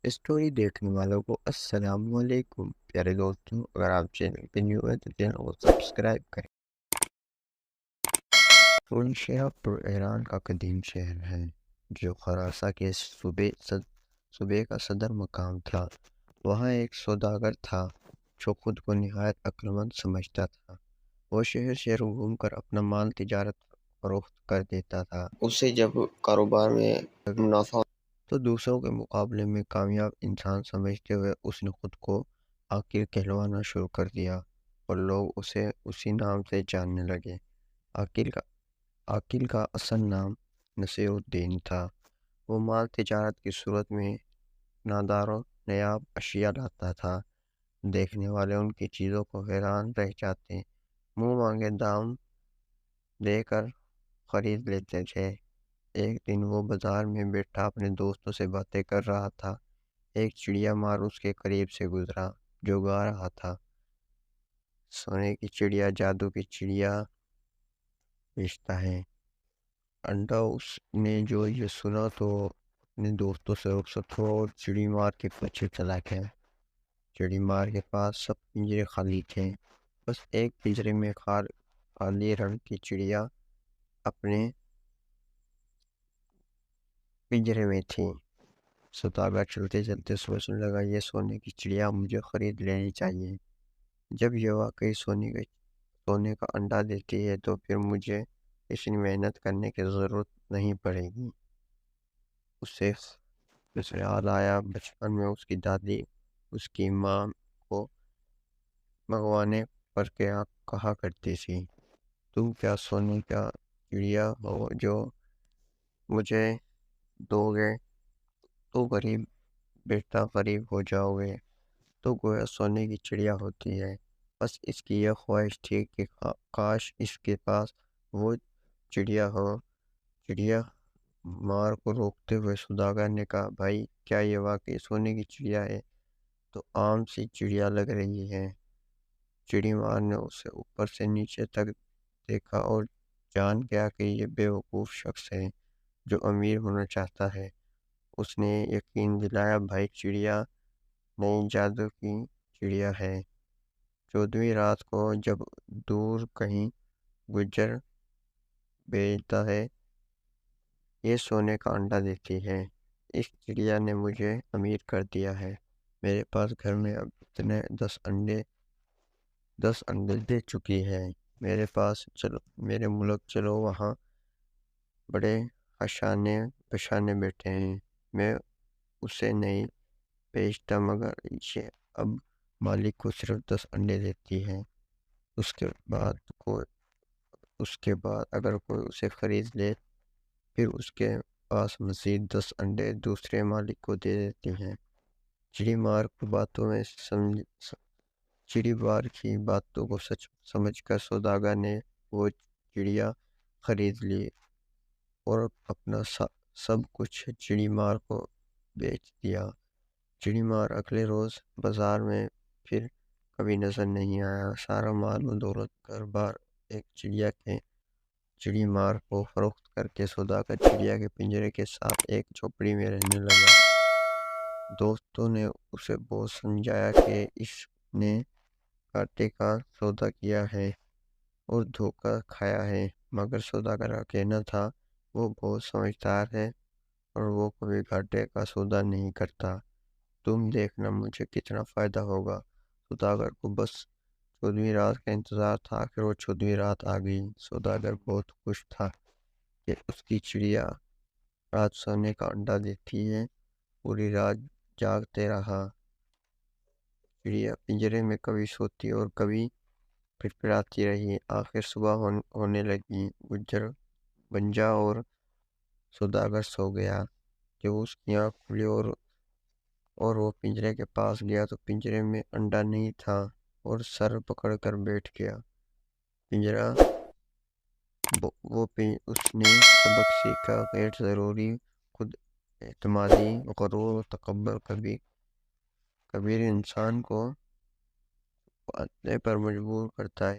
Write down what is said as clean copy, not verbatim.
Story دیکھنے والوں کو السلام علیکم پیارے دوستوں، اگر آپ چینل پہ نیو ہیں تو چینل کو سبسکرائب کریں۔ فونشیہ پر ایران کا قدیم شہر ہے جو خراساں کے صوبے کا صدر مقام تھا۔ وہاں ایک سوداگر تھا جو خود کو نہایت عقلمند سمجھتا تھا۔ وہ شہر شہر گھوم کر اپنا مال تجارت فروخت کر دیتا تھا۔ اسے جب کاروبار میں منافع تو دوسروں کے مقابلے میں کامیاب انسان سمجھتے ہوئے اس نے خود کو عاقل کہلوانا شروع کر دیا اور لوگ اسے اسی نام سے جاننے لگے۔ عاقل کا اصل نام نصیر الدین تھا۔ وہ مال تجارت کی صورت میں نادار و نیاب اشیاء لاتا تھا۔ دیکھنے والے ان کی چیزوں کو حیران رہ جاتے، منہ مانگے دام دے کر خرید لیتے تھے۔ ایک دن وہ بازار میں بیٹھا اپنے دوستوں سے باتیں کر رہا تھا۔ ایک چڑیا مار اس کے قریب سے گزرا جو گا رہا تھا، سونے کی چڑیا جادو کی چڑیا بیچتا ہے۔ انڈا اس نے جو یہ سنا تو اپنے دوستوں سے رخصت ہوا اور چڑی مار کے پیچھے چلا گیا۔ چڑی مار کے پاس سب پنجرے خالی تھے، بس ایک پنجرے میں خالی رنگ کی چڑیا اپنے پنجرے میں تھی۔ سوداگر چلتے چلتے سوچنے لگا، یہ سونے کی چڑیا مجھے خرید لینی چاہیے۔ جب یہ واقعی سونے کا انڈا دیتی ہے تو پھر مجھے اتنی محنت کرنے کی ضرورت نہیں پڑے گی۔ اسے خیال آیا بچپن میں اس کی دادی اس کی ماں کو منگوانے پر کیا کہا کرتی تھی، تم کیا سونے کا چڑیا ہو جو مجھے دو گے تو بیٹا غریب ہو جاؤ گے۔ تو گویا سونے کی چڑیا ہوتی ہے۔ بس اس کی یہ خواہش تھی کہ کاش اس کے پاس وہ چڑیا ہو۔ چڑیا مار کو روکتے ہوئے سوداگر نے کہا، بھائی کیا یہ واقعی سونے کی چڑیا ہے؟ تو عام سی چڑیا لگ رہی ہے۔ چڑی مار نے اسے اوپر سے نیچے تک دیکھا اور جان گیا کہ یہ بیوقوف شخص ہے جو امیر ہونا چاہتا ہے۔ اس نے یقین دلایا، بھائی چڑیا نئی جادو کی چڑیا ہے۔ 14ویں رات کو جب دور کہیں گجر بھیجتا ہے، یہ سونے کا انڈا دیتی ہے۔ اس چڑیا نے مجھے امیر کر دیا ہے۔ میرے پاس گھر میں اب اتنے 10 انڈے دے چکی ہے۔ میرے ملک چلو، وہاں بڑے حشانے بشانے بیٹھے ہیں۔ میں اسے نہیں بیچتا، مگر یہ اب مالک کو صرف 10 انڈے دیتی ہے۔ اس کے بعد اگر کوئی اسے خرید لے پھر اس کے پاس مزید 10 انڈے دوسرے مالک کو دے دیتی ہیں۔ چڑی مار کی باتوں کو سچ سمجھ کر سوداگر نے وہ چڑیا خرید لی اور اپنا سب کچھ چڑی مار کو بیچ دیا۔ چڑی مار اگلے روز بازار میں پھر کبھی نظر نہیں آیا۔ سارا مال و دولت گھر بار ایک چڑی مار کو فروخت کر کے سوداگر چڑیا کے پنجرے کے ساتھ ایک جھوپڑی میں رہنے لگا۔ دوستوں نے اسے بہت سمجھایا کہ اس نے گھاٹے کا سودا کیا ہے اور دھوکہ کھایا ہے، مگر سوداگر کا کہنا تھا، وہ بہت سمجھدار ہے اور وہ کبھی گھاٹے کا سودا نہیں کرتا۔ تم دیکھنا مجھے کتنا فائدہ ہوگا۔ سوداگر کو بس 14ویں رات کا انتظار تھا۔ آخر وہ 14ویں رات آ گئی۔ سوداگر بہت خوش تھا کہ اس کی چڑیا رات سونے کا انڈا دیتی ہے۔ پوری رات جاگتے رہا۔ چڑیا پنجرے میں کبھی سوتی اور کبھی پھرپھراتی رہی۔ آخر صبح ہونے لگی۔ گجر بنجا اور سوداگر سو گیا۔ جب اس کی آنکھ کھلی اور وہ پنجرے کے پاس گیا تو پنجرے میں انڈا نہیں تھا اور سر پکڑ کر بیٹھ گیا۔ اس نے سبق سیکھا، غیر ضروری خود اعتمادی، غرور و تکبر کبیر انسان کو پانے پر مجبور کرتا ہے۔